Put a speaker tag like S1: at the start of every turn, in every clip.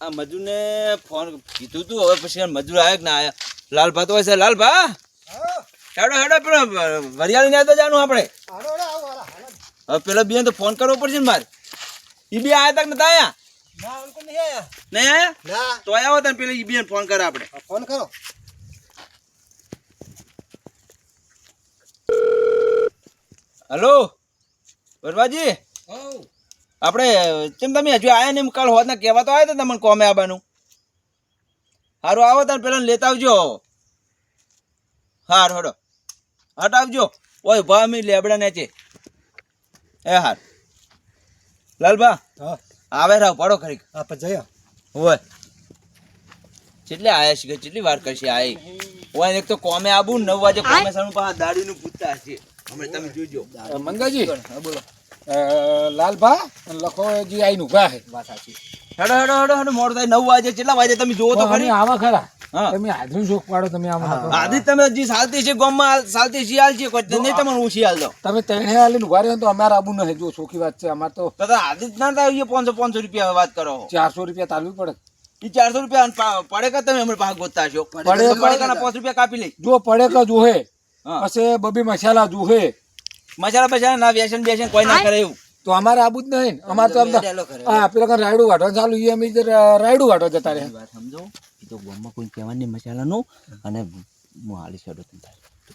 S1: આ મજૂરને ફોન કીધું તું હવે પછી મજૂર આવ્યા કે ના આયા લાલભા તો હોય છે લાલભા હેડો હેડો પેલો વરિયાળી ને તો જાનું આપણે હવે પેલો બેન તો ફોન કરવો પડશે ને મારે ઈ બે આયા તક નતા આયા નહીં આયા તો આયા હતા પેલા ઈ બેન ફોન કરે આપણે
S2: ફોન કરો
S1: હલો વરવાજી આપણે કેમ તમે હજુ આયા ને કાલ હોત ના કહેવા તો આવ્યા હતા તમને કોમે આવવાનું સારું આવો તાર પેલા લેતા આવજો હાર હડો હટ આવજો ઓય ભા મી લેબડા ને છે એ હાર લાલભા આવે રાવ પડો ખરી
S2: આપણે જઈએ
S1: હોય કેટલે આયા છે કેટલી વાર કરશે આય ઓય એક તો કોમે આબુ 9 વાગે કોમે સાનું પા દાડીનું પૂછતા હશે હમણાં તમે જોજો
S2: મંગાજી બોલો લાલભા લખોજી આઈને ઉભા છે વાત સાચી
S1: હેડો હેડો હેડો હેડો મોડ થાય 9 વાગે કેટલા વાગે તમે જોવો તો ખરી
S2: આવા ખરા
S1: હા
S2: તમે હાજરી શોખ પાડો તમે આમાં
S1: આધી તમે જી સાલતી છે ગામમાં સાલતી શિયાલ છે કોઈ નહીં તમને હું શિયાલ દો
S2: તમે તેણે આલીને ઉભા રહ્યો તો અમારે આબુ નહીં જો સોખી વાત છે અમાર તો
S1: આધી ના થાય 500 રૂપિયા વાત કરો
S2: 400 રૂપિયા તાલવી પડે
S1: ઈ 400 રૂપિયા પડે કે તમે હમણાં પાક ગોતતા છો પડે કે 5 રૂપિયા કાપી લઈ
S2: જો પડે કે જોહે પછી બબી મસાલા જોહે
S1: મસાલા પૈસા ના વ્યસન બેસન કોઈ ના કરે એવું
S2: તો અમારે આબુ જ નહીં અમારે તો હા પેલા રાયડું વાટવા ચાલુ એ અમે રાયડું વાટવા જતા રહે
S1: સમજો એ તો ગામમાં કોઈ કહેવાની મસાલાનું અને હું હાલી છોડો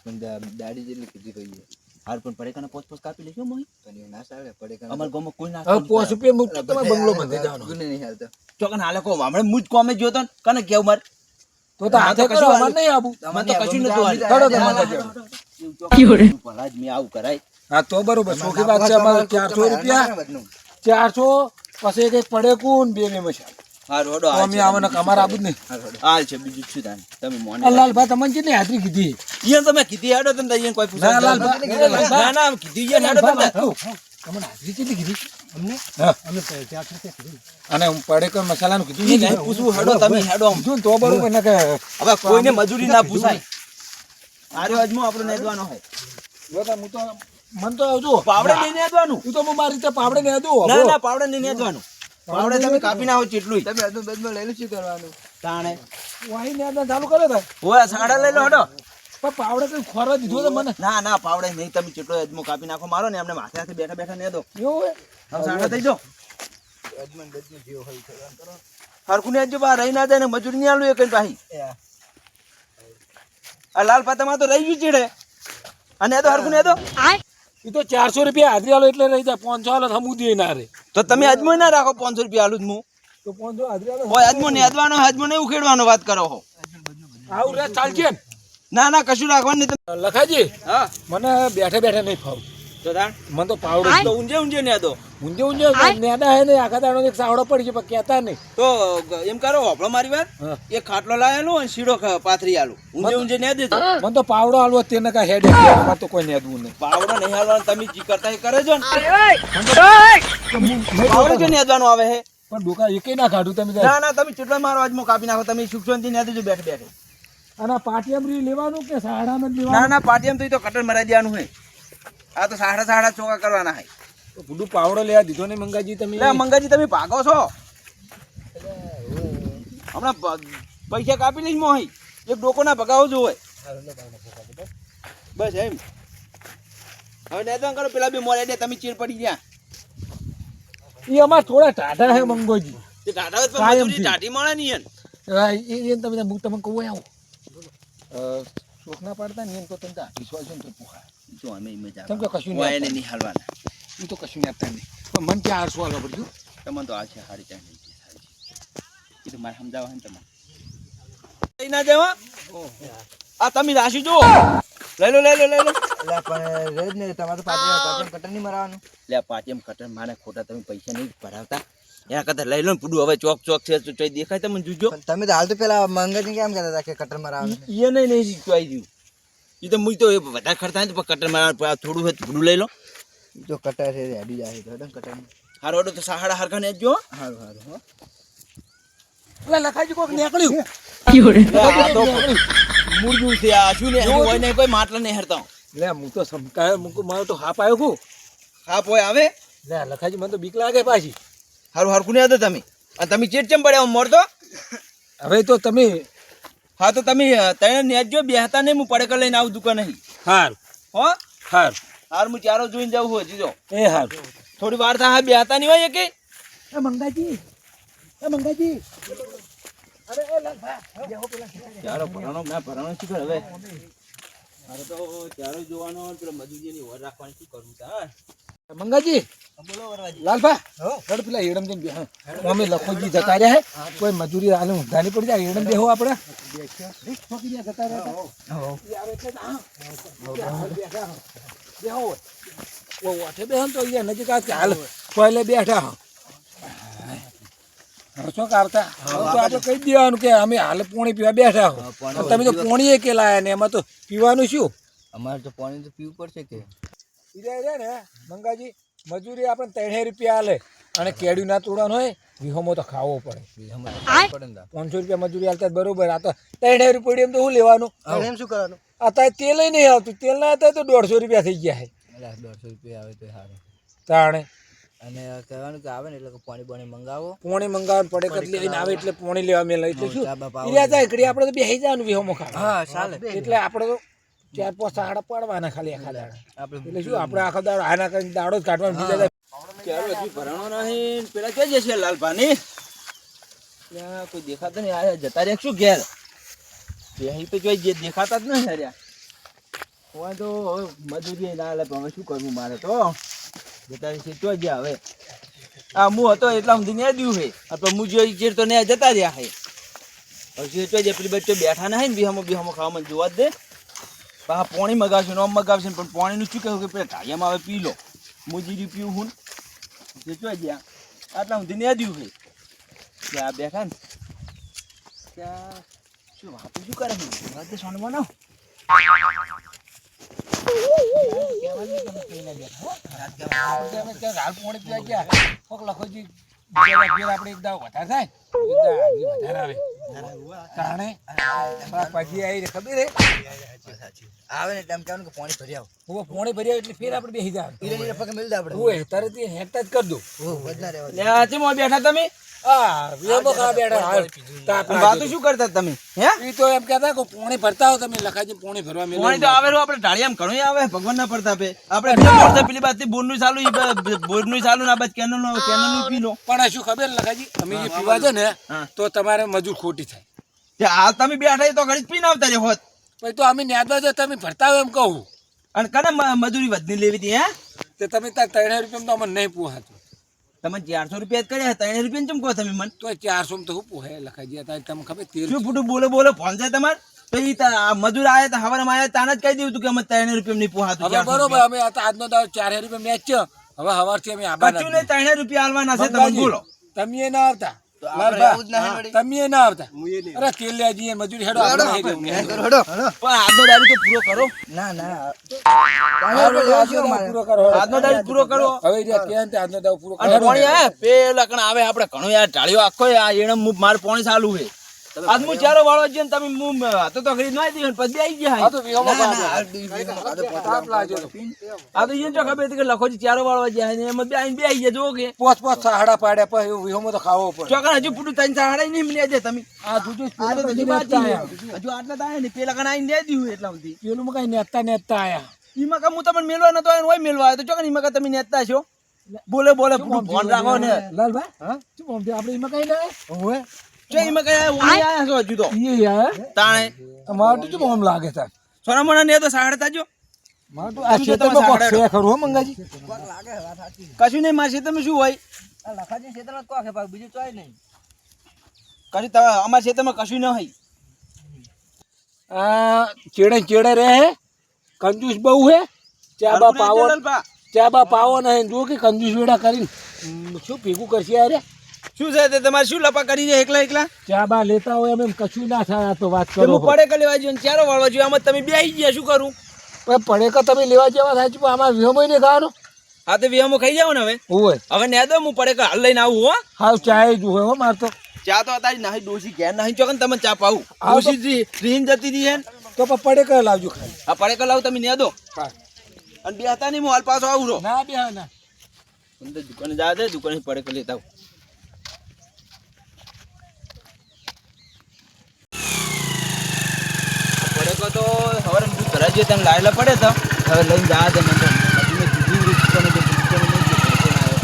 S1: પણ દાડી જેટલી કીધી રહી હાર પણ પડે કાને પોચ કાપી લેજો મોહી પણ ના સાલે પડે કાને અમાર ગામમાં કોઈ ના
S2: 5 રૂપિયા મુક્ત તમે બંગલો બંધી જવાનો
S1: ગુને નહીં હાલતો ચોકન હાલે કો હમણે મુજ કોમે જોતો કને કેવ માર
S2: તો હાથે કશું અમાર નહીં આબુ
S1: મને તો કશું નતું હાલ
S2: થોડો તમારે
S1: કીઓડે પલાજ મે આવું કરાય
S2: હા તો બરોબર સોખી વાત છે અમારે 400 રૂપિયા 400 પછી એક પડે કુન બે મસાલા
S1: હાર રોડો
S2: તો અમે આવને અમાર આબુ જ નહીં
S1: હાલ છે બીજું શું તાન તમે મોને
S2: લાલભા તમને કેટલી હાજરી કીધી
S1: ઈયન તમે કીધી હેડો તમે ઈયન કોઈ પૂછો ના ના કીધી ઈયન હેડો તમે
S2: તમને હાજરી કેટલી કીધી અમને અમે 400 રૂપિયા કીધી અને પડે કે મસાલાનું કીધું
S1: નહીં પૂછવું હેડો તમે હેડો આમ
S2: જો તો બરોબર ને કે
S1: હવે કોઈને મજૂરી ના પૂછાય આરે અજમો આપણો નેદવાનો હોય
S2: જો તો હું તો મન તો આવજો
S1: પાવડે નહીં નેદવાનું
S2: તું તો હું મારી રીતે પાવડે ને દઉં
S1: ના ના પાવડે નહીં નેદવાનું પાવડે તમે કાપી નાખો ચેટલું
S2: તમે અદુ બદમાં લઈ લો શું કરવાનું
S1: તાણે
S2: વાહી ને ચાલુ કરો તો
S1: ઓય સાડા લઈ લો હડો
S2: પણ પાવડે કઈ ખોરો દીધો તો મને
S1: ના ના પાવડે નહીં તમે ચેટલો અજમો કાપી નાખો મારો ને અમને માથે હાથે બેઠા બેઠા નેદો
S2: એવું
S1: હવે સાડા થઈ જો અજમન બજનો જેવો હોય કરવાનું કરો હરખું નેદજો બા રહી ના જાય ને મજૂરી નહીં આલું એક પાહી આ લાલ પાતામાં તો રહી ગયું ચીડે અને એ તો હરખું નેદો
S2: એ તો 400 રૂપિયા હાજરી આલો એટલે રહી જાય 500 આલો હમુ દે ના રે
S1: તો તમે અજમો ના રાખો 500 રૂપિયા આલું જ હું
S2: તો 500 હાજરી આલો
S1: ઓય અજમો નેદવાનો અજમો નહીં ઉખેડવાનો વાત કરો હો
S2: આવું રે ચાલજે
S1: ના ના કશું રાખવાનું નહીં
S2: લખાજી
S1: હા
S2: મને બેઠે બેઠે નહીં ફાવ
S1: તો તાણ
S2: મને તો પાવડો
S1: તો ઊંજે ઊંજે નેદો
S2: ઊંજે ઊંજે નેડા હે ને આખા દાડો એક સાવડો પડી છે પણ કહેતા નહીં
S1: તો એમ કરો હોપળો મારી વાત એક ખાટલો લાયેલો અને શીડો પાથરી આલું ઊંજે ઊંજે ને દેજો
S2: મને તો પાવડો આલવો તેને કા હેડ અમાર તો કોઈ નેદવું નહીં
S1: પાવડો નહીં હાલવાનો તમે જી કરતા એ કરે છો ને પાવડો જો નેદવાનો આવે હે
S2: પણ ડોકા એકે ના કાઢું તમે
S1: ના ના તમે ચેટલો મારો અજમો કાપી નાખો તમે સુખસોનથી ને દેજો બેઠે બેઠે
S2: અને પાટિયામરી લેવાનું કે સાડામાં જ
S1: ના
S2: લેવાનું
S1: ના પાટિયામ તો કટર મરાઈ દેવાનું હે આ તો સાડા સાડા ચોકા કરવાના હે
S2: તો બુડું પાવડો લેવા દીધો ને મંગાજી તમે
S1: લે મંગાજી તમે ભાગો છો હમણાં પૈસા કાપી લઈશ મોહી એક ડોકો ના ભગાવો જોવે બસ એમ હવે નેદવાન કરો પેલા બે મોરે દે તમે ચીર પડી ગયા
S2: એ અમાર થોડા ટાઢા હે મંગોજી
S1: તે ટાઢા પર મજૂરી ટાઢી મળે નહીં એન
S2: એ તમે હું તમને કહું આવું શોખના પાડતા ને એમ તો તમે વિશ્વાસ છે ને તો પૂછા
S1: જો અમે મજા
S2: કેમ કે કશું
S1: વાય
S2: નહીં
S1: નહીં હાલવાના
S2: એ તો કશું નહીં આપતા નહીં પણ મન 400 આલવા પડ્યું
S1: તમને તો આ છે હારી ચાઈ એ તો મારે સમજાવવા ને તમારે ના જવા આ તમે રાશી જો લઈ લો લઈ લો લઈ લો
S3: એટલે પણ રેજ ને તમારે પાછળ કટર નહીં મરાવાનું
S1: લે પાટીમ કટર માને ખોટા તમે પૈસા નહીં ભરાવતા એના કરતા લઈ લો ને પૂડું હવે ચોક ચોક છે તો દેખાય તમને જોજો
S3: તમે તો હાલ તો પેલા મંગજ કેમ કહેતા હતા કે કટર મરાવાનું
S1: એ નહીં ચોઈ દઉં એ તો મુઈ તો વધારે ખર્ચા ને કટર મારા થોડું હોય પૂડું લઈ લો
S3: જો કટર છે રેડી જાય તો કટર
S1: હારો ઓડો તો સાડા હરખા ને જો
S3: સારું સારું હો
S2: એટલે લખાજી કોક નીકળ્યું
S1: મૂળજું છે આ શું ને હોય ને કોઈ માટલા નહીં હરતા
S2: લે હું તો સમકાય મારો તો હાપ આવ્યો કુ
S1: હા પોય આવે
S2: લે લખાજી મને તો બીક લાગે પાછી
S1: હારું હરખું નહીં હતા તમે અને તમે ચેટ ચમ પડ્યા મોર તો
S2: હવે તો તમે
S1: હા તો તમે તને નેજો બેહતા નહીં હું પડેકર લઈને આવું દુકાન નહીં
S2: હાર
S1: હો
S2: હાર
S1: હાર હું ચારો જોઈને જાઉં છું હજી તો
S2: એ હાર
S1: થોડી વાર થાય બેહતા નહીં હોય કે
S2: મંગાજી અરે એ
S1: ચારો ભરાણો ના ભરાણો શું કર હવે મારે તો ચારો જોવાનો પેલો મજૂરીની ઓર રાખવાની શું કરવું તા
S2: મંગાજી
S3: બોલો વરવાજી.
S2: લાલભા રડ પેલા એડમ જઈને બેહ અમે લખોજી જતા રહ્યા હે કોઈ મજૂરી આલે ઊંધા નહીં પડી જાય એડમ બેહો આપણે છોકી દે જતા રહેતા આવે એટલે બેહો ઓ વાઠે બેહન તો અહીંયા નજીક આ ચાલ પહેલે બેઠા શું કરતા તો આપણે કહી દેવાનું કે અમે હાલ પોણી પીવા બેઠા હો તમે તો પોણીએ કે લાયા ને એમાં તો પીવાનું શું
S3: અમારે તો પાણી તો પીવું પડશે કે
S2: રે ને મંગાજી મજૂરી આપણે 3 રૂપિયા આલે અને કેડ્યું ના તોડવાનું હોય વિહોમાં તો ખાવો પડે
S3: પડે ને
S2: 500 રૂપિયા મજૂરી આલતા જ બરોબર આ તો 3 રૂપિયા એમ તો શું લેવાનું
S3: એમ શું કરવાનું
S2: અત્યારે તેલ નહીં આવતું તેલ ના હતા તો 150 રૂપિયા થઈ ગયા છે
S3: 150 રૂપિયા આવે તો સારું
S2: તાણે
S3: અને કહેવાનું કે આવે ને એટલે પાણી પાણી મંગાવો
S2: પોણી મંગાવવાનું પડે કદ લઈને આવે એટલે પોણી લેવા મેં એટલે શું
S3: ચા બાપા
S2: ઈર્યા જાય ઘડી આપણે તો બેસી જવાનું વિહોમાં ખાવા
S3: હા ચાલે
S2: એટલે આપણે તો 4-5 સાડા પાડવાના ખાલી આખા દાડા
S3: આપણે
S2: એટલે શું આપણે આખો દાડો આના કરીને દાડો જ કાઢવાનો બીજા
S1: ચારો હજી ભરાણો નહીં પેલા ક્યાં જશે લાલભાની ત્યાં કોઈ દેખાતો નહીં આ જતા રહ્યા શું ઘેર બેહી તો જોઈ જે દેખાતા જ નહીં હર્યા હોય તો હવે મજૂરી ના લે પણ હવે શું કરવું મારે તો જતા રહેશે તો ગયા હવે આ હું હતો એટલા સુધી ને દ્યું છે આપણે હું જોઈ ચેર તો ને જતા રહ્યા છે હવે તો જે પેલી બચ્ચો બેઠા ના ને બિહામો ખાવામાં જોવા જ દે પા પાણી મગાવશે ને આમ મગાવશે પણ પાણીનું શું કહ્યું કે પેલા ટાળિયામાં આવે પી લો મુજીરી પીવું હું જે જોઈ ગયા આટલા સુધી ને દ્યું છે ત્યાં બેઠા ને ત્યાં શું વાતું શું કરે છે વાત સોનમાં ના
S2: હાલ પોણી પીવા ગયા કોક લખોજી આપણે એક દાવ વધારે થાય વધારે આવે તાણે પછી આવી ખબર હે
S3: આવે ને ટાઈમ કહેવાનું કે પાણી ભરી આવો
S2: હું પોણી ભર્યા એટલે ફેર આપણે બેસી જાય
S3: ઈરે ફકે મિલ દે આપણે
S2: હું તરત હેકતા જ કરી દઉં
S3: વધના રહેવા
S1: લે આજે મો બેઠા તમે
S2: આ વિયોમાં ખા બેઠા હાલ તાપ
S1: વાતું શું કરતા તમે હે
S2: ઈ તો એમ કહેતા કે પોણી ભરતા હો તમે લખાજી પોણી ભરવા મેં
S1: પાણી તો આવેલું આપણે ઢાળિયામાં ઘણું આવે ભગવાન ના પ્રતાપે આપણે બે મોર તો પેલી બાજુ બોરનું ચાલુ બોરનું ચાલુ ના બાદ કેનલ પી લો
S2: પણ શું ખબર લખાજી તમે જે પીવા છે ને તો તમારે મજૂર ખોટી થાય
S1: આ તમે બેઠા તો ઘડી પીને આવતા રહ્યો હોત
S2: પછી તો અમે ન્યાદવા જો તમે ભરતા હોય એમ કહું
S1: અને કને મજૂરી વધની લેવી હતી હે
S2: તે તમે તાર 3 રૂપિયા તો અમને નહીં પોહાતું
S1: તમે 400 રૂપિયા જ કર્યા 3 રૂપિયા ચમ કહો તમે મન
S2: તો 400 તો હું પોહે લખાજી અત્યારે તમને ખબર 13
S1: શું ફૂટું બોલે ફોન છે તમાર તો ઈ મજૂર આયા તા હવારમાં આયા તાને જ કહી દીધું તું કે અમે 3 રૂપિયા નહીં પોહાતું
S2: હવે બરોબર અમે આજનો દાવ 4 રૂપિયા મેચ છે હવે હવારથી અમે આબા
S1: કચું ને 3 રૂપિયા આલવાના છે તમે બોલો
S2: તમે ના આવતા તમે ના આવતા અરે તેલ લે જઈએ મજૂરી હેડો
S3: હેડો
S1: પણ આજનો દારૂ તો પૂરો કરો
S3: ના ના
S2: પૂરો કરો
S1: આજનો દારૂ પૂરો કરો
S2: હવે આજનો દાવ પૂરો
S1: અને પાણી આવે પેલા કણ આવે આપણે ઘણું યાર ટાળ્યો આખો એને માર પાણી ચાલુ છે આજ હું ચારો વાળો જઈને તમે તો ખરીદ ના દી પછી આવી ગયા
S2: આ તો વિહોમાં તાપ લાગ્યો તો
S1: આ તો એને તો ખબર હતી કે લખોજી ચારો વાળો જાય ને એમાં બે આઈને બે આવી ગયા જો કે
S2: પોચ સાડા પાડ્યા પછી વિહોમાં તો ખાવો પડે
S1: ચોકણ હજુ પૂરું ત્રણ સાડા નહીં મળ્યા છે તમે
S2: આ જુજુ
S1: હજુ આટલા તો આયા ને પેલા કણ આઈને દે દીધું એટલા સુધી
S2: પેલું માં કઈ નેતા આયા
S1: ઈમાં કા હું તમને મેળવા નતો આવ્યો હોય મેળવા આવ્યો તો ચોકણ ઈમાં કા તમે નેતા છો બોલે પૂરું ફોન રાખો ને
S2: લાલભાઈ હા શું બોલ આપણે એમાં કઈ ના હોય
S1: ચે ઈમાં કઈ આયા છો હજુ તો
S2: એ યાર
S1: તાણે
S2: અમારું તો બોમ લાગે છે
S1: સોના મોના ને તો સાડતા જો
S2: મારું તો આ ખેતરમાં કોક છે ખરું હો મંગાજી
S3: લાગે વાત સાચી
S1: કશું નહીં માસી તમે શું હોય
S3: આ લખાજી ક્ષેત્રમાં કોક હે બીજું ચોય નહીં
S1: કશું અમારા ક્ષેત્રમાં કશું ન હોય
S2: આ ચેડે રહે હે કંજૂસ બહુ હે ચા બા પાવો નહીં જો કે કંજૂસ વેડા કરીને શું ભેગું કરશે યાર
S1: શું છે તે તમારે શું લપા કરી છે એકલા
S2: ચા બા લેતા હોય એમ કશું ના થાય આ તો વાત
S1: હું
S2: કરો
S1: પડે કે લેવા જોઈએ ચારો વાળવા જોઈએ આમાં તમે બે આવી ગયા શું કરું
S2: પણ પડે કે તમે લેવા જેવા થાય છે પણ આમાં વિહમય નહીં ખાવાનું
S1: હા તો વિહામો ખાઈ જાવ ને હવે
S2: હોય
S1: હવે ને દો હું પડે કે હાલ લઈને આવું હો
S2: હાવ ચાય જ હોય હો માર તો
S1: ચા તો અત્યારે નહીં ડોસી ઘેર નહીં ચોકન તમે ચા પાવું
S2: હા તો-
S1: ડોસી રીન જતી રહી હે
S2: તો પણ પડે કે લાવજો ખાલી
S1: આ પડે કે લાવ તમે ને દો
S2: હા
S1: અને બે હતા નહીં હું હાલ પાછો આવું રહો
S2: ના બે ના
S1: અંદર દુકાને જા દે દુકાને પડે કે લેતા આવું આજે તને લાયેલા પડે તો હવે લઈને જા દે મને મજૂરને કીધું રૂપિયાને તો રૂપિયાને નહીં દે, પૈસો ના આવ્યો.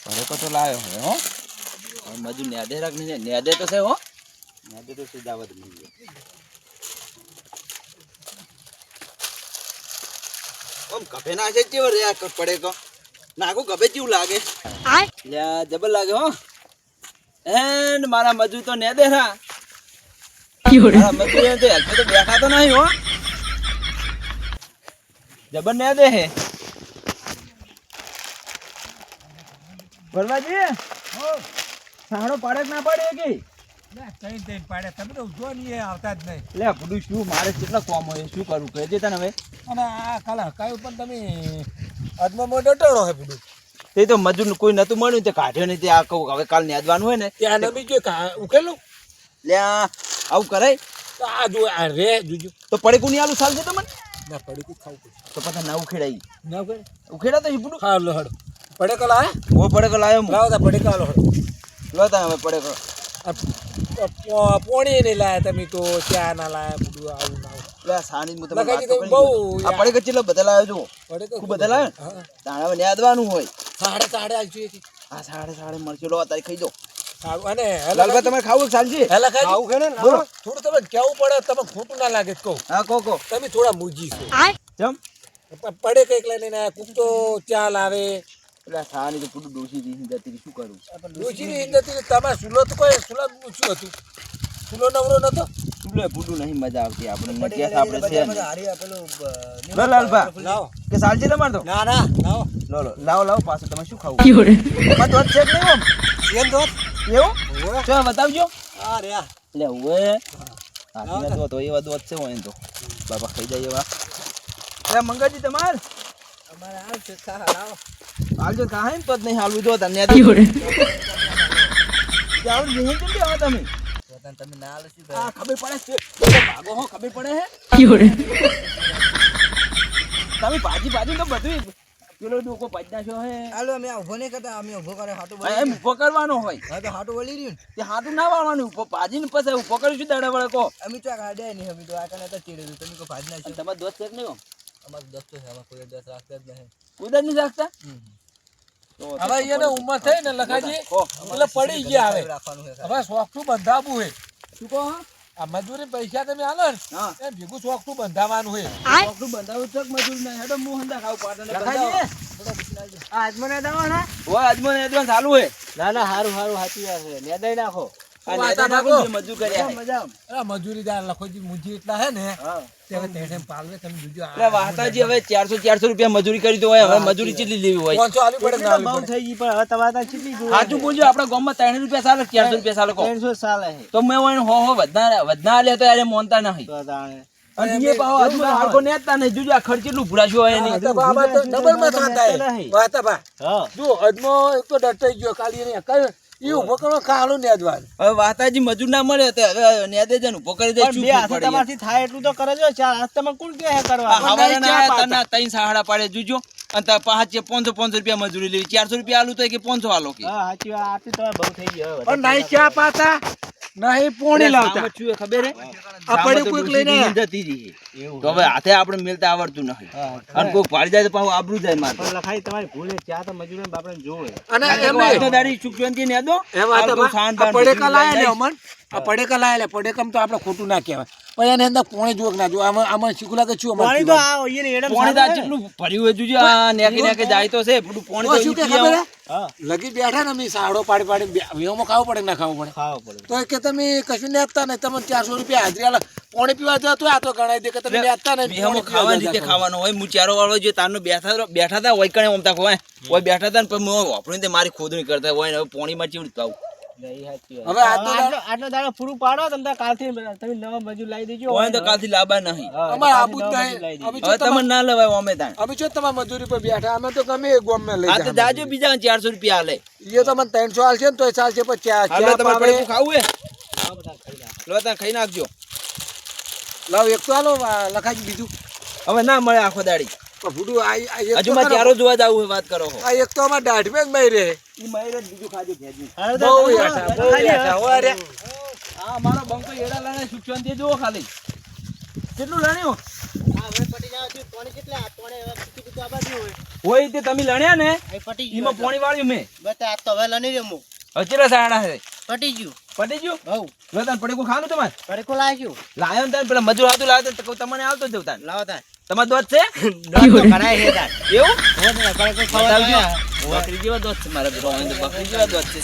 S1: ભરેકો તો લાયો હવે હો. હવે મજૂર ન્યાદે રાખ નહીં, ન્યાદે તો છે હો, ન્યાદે તો સીધાવત નહીં. ઓમ કફે ના છે કેવો રે આ પડે કો નાખું કફે કેવું લાગે લ્યા જબર લાગે હો. એન મારા મજૂર તો ન્યાદે રા, મારા મજૂર એને તો હેલ્પે તો બેઠા તો નહીં હો, જબર ન્યાદે હે. વરવાજી સાડો પાડે કે ના પાડે કે
S2: તઈ પાડે તમે તો જો નહીં આવતા જ નહીં.
S1: લે ભૂડું શું મારે કેટલા કોમ હોય શું કરું કહે છે તને હવે.
S2: અને આ કાલે હકાયું પણ તમે અદમાં ડટોળો હે બધું.
S1: તે તો મજૂર કોઈ નતું મળ્યું તે કાઢ્યો નહીં. તે આ કહું હવે કાલ નેદવાનું હોય ને
S2: ત્યાં નમી જો ઉકેલું
S1: લ્યા આવું કરાય
S2: તો આ જો આ રે જોજો
S1: તો પડે કોની આલું ચાલશે તમને
S2: ના પડી કું ખાવું પડે
S1: તો પછી ના ઉખેડાઈ
S2: ના કરે
S1: ઉખેડા તો ભૂડું
S2: હા લો હડો પડે કલા હે
S1: ઓ પડે કો લાયો
S2: લાવો તા પડે કાલો હડો
S1: લો તા હવે પડે કો
S2: પોણી નહીં લાયા તમે તો ચા ના લાયા બધું આવું ના આવું.
S1: લે સાની હું તમને
S2: લગાજી
S1: વાત તો
S2: તમે
S1: કરી
S2: બહુ
S1: દીધું. આ પડે કે ચેટલો બધા લાયો જો
S2: પડે તો
S1: ખૂબ બધા લાયો
S2: હા
S1: તાણે હવે નેદવાનું હોય.
S2: સાડે સાડે આવજો એક
S1: આ સાડે મરચો લો તારી ખાઈ દો.
S2: સારું અને
S1: લાલભાઈ તમારે ખાવું ચાલશે
S2: હેલા ખાઈ
S3: આવું ખેને
S2: બોલો થોડું તમે કેવું પડે તમે ખોટું ના લાગે તો કહું
S1: હા કહો
S2: તમે થોડા મૂજી છો
S1: જમ
S2: પડે કઈક લઈને ના કુક તો ચાલ આવે
S1: એટલે સાની તો પૂરું ડોસી દી જતી રહી, શું કરું
S2: ડોશીની ઇજ્જતી તમારે સુલો તો કોઈ સુલા મૂચ્યું હતું સુલો નવરો નતો
S1: લે પૂરું નહીં મજા આવતી આપણે ગેસ આપણે છે નહીં.
S3: હારી આપેલું
S1: લો લાલભા
S2: લાવો
S1: કે સાલજી તમાર તો
S2: ના ના લાવો
S1: લાવો પાછું તમે શું ખાવું તમારે દોધ છે કે નહીં ઓમ?
S2: એમ તો
S1: એવું
S2: ઓવે
S1: ચો બતાવજો
S2: આ રે
S1: લે ઓએ હાથીના દોધ હોય એવા દોધ છે હોય એમ તો બાપા ખાઈ જાય એવા. લે મંગાજી તમાર
S3: અમારે આ છે ખા લાવો
S1: હાલજો કાંઈ તો જ નહીં હાલવું જો તમને આવડે જઈને કેમ આવો તમે
S3: પોતાને તમે ના આલો શું
S1: આ ખબર પડે છે ભાગો હો ખબર પડે હે તમે ભાજી તો બધું પેલો ડોકો પાજના છો હે
S3: આલો અમે ઉભો નહીં કરતા અમે ઉભો કરે હાટું
S1: આ એમ ઉભો કરવાનો હોય
S3: હા તો હાટું વળી રહ્યું
S1: તે હાથું ના વાળવાનું ઉભો ભાજીને પછી ઉભો કરીશું દાડા વળે કો.
S3: અમે તો કાઢ્યા નહીં અમે તો આ કને તો ચીડે તમે કો ભાજ ના છો
S1: તમારે દોસ્ત છે કે નહીં
S3: અમાર દોસ્તો છે અમાર કોઈ દોસ્ત રાખતા જ નહીં
S1: કુદર નહીં રાખતા
S2: હવે એને ઉંમર થઈ ને લખાજી એટલે પડી ગયા હવે
S3: રાખવાનું છે
S2: હવે શોખનું બંધાવું હે
S1: શું કહો
S2: આ મજૂરી પૈસા તમે આલો ને
S1: હા
S2: એ ભેગું શોખનું બંધાવાનું હે
S1: આપણું બંધાવું ચોક મજૂર નહીં હેડો હું હંદા ખાવ પાટણ
S3: આજમને દાવાના
S1: ઓય આજમો ને એડવાન્સ ચાલુ હે
S3: ના ના હારું હારું હાચી વાત છે નેદાઈ નાખો
S1: આ નેતા નાખો જે મજૂર કર્યા હે.
S3: મજા
S2: અરે મજૂરી દાર લખોજી મુજી એટલા હે ને
S1: હા
S2: તે હવે તેડે પાલવે તમે જોજો
S1: એટલે વાહતાજી હવે 400 રૂપિયા મજૂરી કરી તો હોય હવે મજૂરી કેટલી લેવી હોય
S2: 500 આલી પડે ના આલી પડે
S3: થઈ ગઈ પણ હવે તમારે કેટલી
S1: સાચું બોલજો આપણા ગામમાં 300 રૂપિયા ચાલે 400 રૂપિયા ચાલે કો
S3: 300 સાલે હે
S1: તો મેં હોય હો વધના લે તો યાર મોનતા નહીં
S3: તો તાણે
S1: અને એ પાહો આજમો હાડકો નેતા નહીં જોજો આ ખર્ચ કેટલું ભૂરાશું હોય એની
S2: બાબા તો ડબલ માં થાતા
S3: નહીં.
S2: વાતા બા
S3: હા
S2: જો અજમો એક તો ડટાઈ ગયો કાલી એને કઈ ઈ ઉભો કરવા કાળો નેદવાન
S1: હવે વાહતાજી મજૂર ના મળે તો હવે નેદે જન ઉભો કરી દે
S3: પણ બે હાથે તમારથી થાય એટલું તો કરજો ચાર હાથ તમે કોણ કે હે કરવા
S1: હવારે ના તના 3 સાહડા પાડે જોજો અને તા પાછે 500 રૂપિયા મજૂરી લેવી 400 રૂપિયા આલુ તો કે 500 આલો કે
S3: હા સાચી વાત આટલી તો બહુ થઈ ગઈ હવે
S2: પણ નહીં ચા પાતા નહીં પોણી લાવતા
S1: સામત છું એ ખબર હે
S2: આ પડી કોઈક લઈને આયા.
S1: જતી રહી તો હવે હાથે આપણે મિલતા આવડતું નહીં અને કોઈ પાડી જાય તો પાછું આબરૂ જાય મારે
S3: પણ લખાઈ તમારી ભૂલે ચા તો મજૂરને બાપને જોવે
S2: અને
S1: એમ
S2: એમ
S1: દાડી ચૂકવંતી ને દો
S2: એમ વાત આ પડેકા લાયા લે અમન આ પડેકા લાયા લે પડેકમ તો આપણે ખોટું ના કહેવાય પણ એને અંદર પોણે જોક ના જો આમાં શીખુલા કે છું
S3: પાણી તો આ એને એડમ
S1: પોણી તો આ જેટલું ભર્યું હોય જોજો આ નેકે જાય તો છે બધું પોણી તો
S2: શું કે
S1: ઈ
S2: ખબર હે?
S3: હા
S2: લગી બેઠા ને અમે સાડો પાડી પાડી વેવામાં ખાવું પડે કે ના ખાવું પડે
S3: ખાવા પડે
S2: તો એ કે તમે કશું નેતા નહીં તમે 400 રૂપિયા હાજરી આલો પોણી પીવા જાવ તો આ તો ગણાય દે કે તમે નેતા નહીં
S1: બેહમો ખાવાની રીતે ખાવાનું હોય હું ચારો વાળો જે તારનો બેઠા હતા હોય કણે ઓમતા હોય હોય બેઠા હતા ને પછી હું વાપરીને તે મારી ખોદણી કરતા હોય ને હવે પોણીમાં ચીવડી ખાવું
S3: નહીં સાચી વાત
S2: હવે આજનો દાડો-
S3: આટલો દાડો પૂરું પાડો તમે કાલથી તમે નવા મજૂર લાવી દેજો
S1: હોય તો કાલથી લાંબા નહીં
S2: અમારે આબુ જ નહીં અમે
S1: હવે તમે ના લવાય અમે તાણ
S2: અમે છો તમારી મજૂરી પર બેઠા અમે તો ગમે એ ગોમમાં લઈ
S1: હા તો
S2: જાય
S1: જાજો બીજા 400 રૂપિયા હાલે
S2: એ તો મને 300 હાલ છે ને તોય ચાલશે પણ
S1: હાલો
S2: ચા
S1: તમારે
S2: પાડે
S1: પડે ખાવું હે લો તાણ ખાઈ નાખજો
S2: લાવ એક તો હાલો લખાજી બીજું
S1: હવે ના મળે આખો દાડી
S2: પણ ભૂડું આ એક
S1: હજુ
S2: તો
S1: માં
S2: ખરો.
S1: ચારો જોવા જાવું હોય વાત કરો હો
S2: આ એક તો અમાર દાઢમાં જ મય રહે
S1: ઈ મયુર જ બીજું ખાજો ભેજી
S2: બહુ યાઠા, બહુ યાઠા. હો રે.
S1: આ મારો બંકો એડા લાણે સુખ્યોન દે જો ખાલી કેટલું લાણ્યું હોય તે તમે લણ્યા ને ઈમાં પાણી વાળ્યું મેં હચેલા સાડા છે પટી ગયું લોતાન પડી કો ખાવાનું તમારે લાયો ને તાન પેલા મજૂર આવતું લાવતો તો કહું તમને આવતો જવ તાન તમાર દોત છે એવું બતાવજો. બકરી જેવા દોત છે મારા બેટો હવે તો બકરી જેવા દોત છે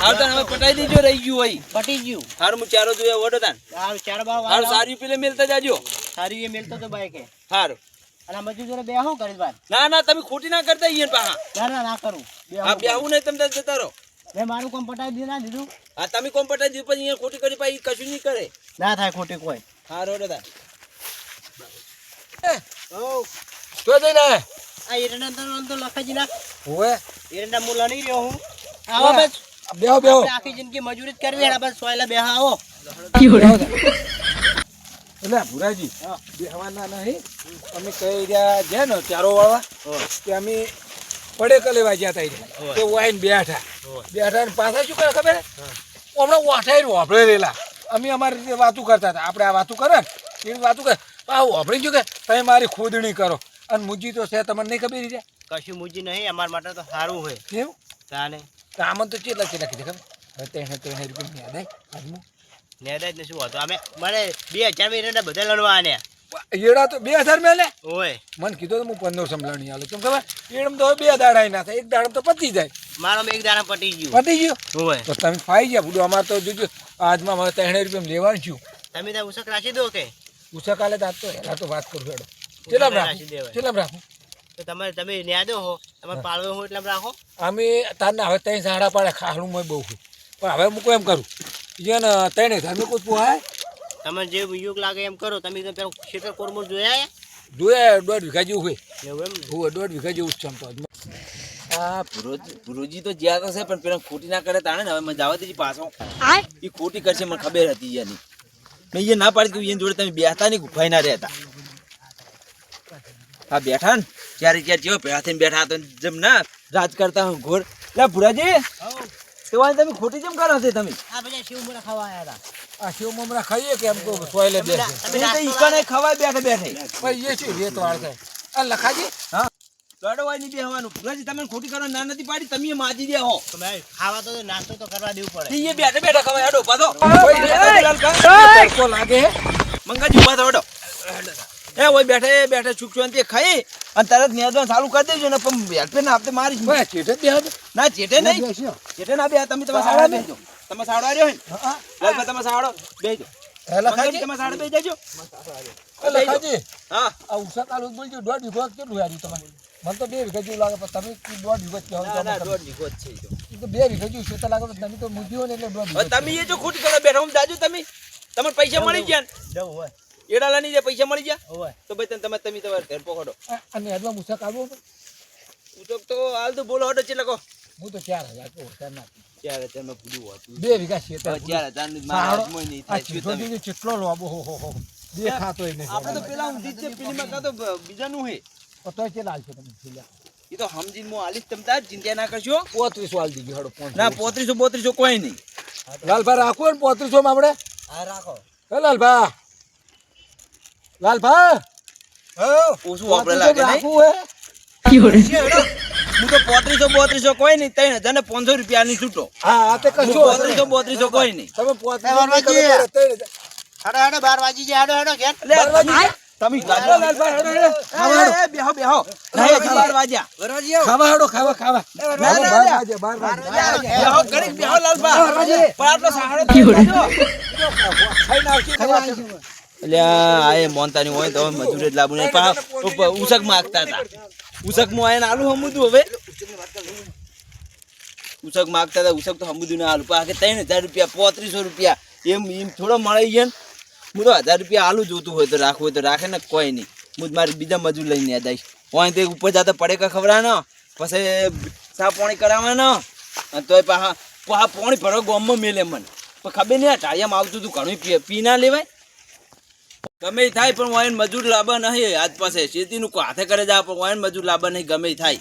S1: આવતા હવે પટાઈ દીજો રહી ગયું હોય
S4: પટી ગયું
S1: હારું હું ચારો જોયા ઓડો તાન
S4: હારું ચાર બાર
S1: હારું સારી પેલે મેલતા જાજો
S4: સારી એ મેલતો તો બાઈકે
S1: હારું
S4: અને મજૂર જોડે બે શું કરીશ બાર
S1: ના ના તમે ખોટી ના કરતા ઈયન પાહા
S4: ના કરું
S1: આ બેહું નહીં તમે તાર જતા રહો
S4: મેં મારું કામ પટાવી દીધું ના દીધું
S1: આ તમે કોમ પટાઈ દીધું પછી અહીંયા ખોટી કરી પાછી કશું નહીં કરે
S4: ના થાય ખોટી કોઈ
S1: હારું ઓડો તાન
S2: તો જઈને આયા?
S4: આ એરંડા તો લખાજી ના
S2: હોવે.
S4: એરંડા હું લણી રહ્યો હું આવો બસ
S2: બેહો બેહો
S4: આપણે આખી જિંદગી મજૂરી જ કરવી અને બસ સોયલા બેહા આવો
S2: એટલે ભુરાજી બેહવાના નહીં અમે કઈ રહ્યા છે ને ચારો વાળવા કે અમે પડેક લેવા ગયા તા ઈ. તે વાઈન બેઠા ને પાછા શું કરે ખબર હમણાં વાઠાઈ વાપરે રેલા અમે અમારી રીતે વાતું કરતા હતા આપણે આ વાતું કરે ને એવી વાતું કરે આવું વાપરી શું કે તમે મારી ખોદણી કરો અને મુજી તો છે તમને નહીં ખબર છે
S4: કશું મૂજી નહીં અમારા માટે તો સારું હોય
S2: કેવું
S4: તાને
S2: આમાં તો કેટલા કીધે ખબર હવે 300 રૂપિયા યાદ આવી આજનું
S4: નેદા જ ને શું હતું અમે મને 2000 માં એરંડા બધા લણવા આને
S2: એડા તો 2000 મેં લે
S4: ઓય
S2: મને કીધું તો હું 1500 લણી આલું કેમ ખબર એડમ તો હવે 2 દાડા ના થાય એક દાડમ તો પતી જાય
S4: મારામાં એક દાણા પટી ગયું
S2: પતી ગયું
S4: ઓય
S2: તો તમે ફાઈ ગયા બુડો અમારે તો જોજો આજમાં હવે 300 રૂપિયા લેવાનું છું
S4: તમે ત્યાં ઉસક રાખી દો કે
S2: ઉષા કાલે તો આજ તો એલા તો વાત કરું હેડો ચેલામ
S4: રાખી દેવાય.
S2: રાખું ચેલામ રાખું
S4: તો તમે ન્યાદો હો તમારે પાળવો હો એટલે રાખો
S2: અમે તારના હવે 3 સાડા પાડે ખાહલું મોય બહુ છે પણ હવે હું એમ કરું એને 3000 મેં કોઈ પોહાય
S4: તમે જે યોગ લાગે એમ કરો તમે તો પેલું ક્ષેત્ર કોરમોર જોયા
S2: જોયા 1.5 વીઘા જેવું હોય
S4: એવું એમ ને
S2: હું 1.5 વીઘા જેવું જ ચમતો
S1: આ ભુરોજી તો જ્યાં તો છે પણ પેલા ખોટી ના કરે તાણે ને હવે મને જાવા દેજી પાછો ઈ ખોટી કરશે મને ખબર હતી એની મેં એ ના પાડી કે એની જોડે તમે બેહતા નહીં ગુફાઈ ના રહેતા આ બેઠા ને ત્યારે ક્યાં જેવો ભેળા થઈને બેઠા તો જેમ ના રાજ કરતા હું ઘોર લે ભુરાજી તો વાંધો તમે ખોટી જેમ કરો છો તમે
S4: આ બધા શિવ મુરા ખાવા આવ્યા
S2: આ શિવ મમરા ખાઈએ કે એમ તો સોયલે બેસે
S1: એ તો ઈકણે ખવાય બેઠે બેઠે
S2: પણ એ શું રેત વાળ થાય આ લખાજી હા
S1: લડવાય નહીં બેહવાનું ભુરાજી તમે ખોટી કરો ના નથી પાડી તમે એ માજી દે હો
S4: તમે ખાવા તો નાસ્તો તો કરવા દેવું પડે
S1: એ બેઠે બેઠે ખવાય હેડો પાછો
S2: તડકો લાગે
S1: મંગાજી ઉભા થો હેડો એ ઓય બેઠે બેઠે સુખ શાંતિ ખાઈ અને તરત નેદવાનું ચાલુ કરી દેજો ને પણ હેલ્પે ના આપતે મારી
S2: ભાઈ ચેટે બે હતો
S1: ના ચેટે નહીં ચેટે ના બે તમે તમારા સાડા બેજો તમે સાડો આવ્યો ને લાલભાઈ તમે સાડો બેજો
S2: લખાજી
S1: તમે સાડો બે જજો
S2: લખાજી
S1: હા
S2: આ ઉષા કાલ બોલજો 1.5 વીઘો કેટલું યારી તમારે મને તો 2 વીઘા જેવું લાગે પણ તમે 1.5 વીઘો કહો
S1: ના ના દોઢ વીઘો જ છે ઈ તો.
S2: એ તો 2 વીઘા જેવું છે લાગે તમે તો મુજ્યો ને એટલે 1.5
S1: હવે
S2: વીઘા
S1: તમે એ જો ખોટી કરો બેઠો હું જાજો તમે તમને પૈસા મળી ગયા ને
S4: જવું હોય
S1: એડાલાની જે પૈસા મળી ગયા
S4: હોય
S1: તો ભાઈ તમે તમારે ઘર પકડો
S2: અને એડમાં ઉષા કાઢવો
S1: ઉચોક તો હાલ તો બોલો હડો છે લખો
S2: હું તો 4000 તો ઓછા ના
S1: 4000 માં પૂરું હતું
S2: 2 વીઘા છે
S1: હવે 4000 નું મારા હાથમાં નહીં
S2: આ
S1: થાય શું
S2: ચીઠો
S1: તમે
S2: દીધી કેટલો લોબો હો દેખાતો નહીં
S1: આપણે તો પેલા ઊંધી જ છે પેલીમાં કાં તો બીજાનું હે
S2: તો કે લાલ છે તમે
S1: એ તો સમજીને હું આલીશ તમ તાર ચિંતા ના કરશો
S2: 35 વાલ દીધી હડો
S1: ના 3500 કોઈ નહીં
S2: લાલભા રાખો ને 3500 માં આપણે
S4: હા રાખો
S2: હે લાલભા
S1: ઓછું આપણે લાગે નહીં
S2: રાખવું હે
S1: હું તો 3500 કોઈ નહીં 3000 ને 500 રૂપિયા ની છૂટો
S2: હા આ તે કશું
S1: 3500 કોઈ નહીં
S2: તમે
S4: હાડો હાડો 12 વાગી જાય હાડો ઘેર
S1: તમે બેહો બેહો નહીં 12 વાગ્યા
S2: ખાવા હડો ખાવા
S1: ના, ના.
S2: 12 વાગે
S1: બેહો ઘડીક બેહો લાલભા પણ આટલો સહારો એટલે આ એ મોનતાની હોય તો મજૂરી જ લાવવું નહીં પણ ઉસક માગતા હતા ઉસક માં આવીને આલુ હમુદું હવે ઉસક માગતા હતા ઉસક તો હમુદું ના આલુ પણ આ 3000 રૂપિયા 3500 રૂપિયા એમ થોડો મળે ગયા હું તો 1000 રૂપિયા આલુ જોતું હોય તો રાખવું હોય તો રાખે ને કોઈ નહીં હું મારે બીજા મજૂર લઈને યાદ આવીશ હોય તો ઉપર જતા પડે કે ખવડાવવાનો પછી સા પાણી કરાવવાનો તોય પાછા પાણી ભરો ગોમમાં મેલે મને પણ ખબર નહીં આ ટાળિયામાં આવતું હતું ઘણું પી ના લેવાય ગમે ઈ થાય પણ વાયન મજૂર લાભ નહીં હાથ પાસે ખેતીનું હાથે કરે જાય પણ વાયન મજૂર લાભ નહીં ગમે ઈ થાય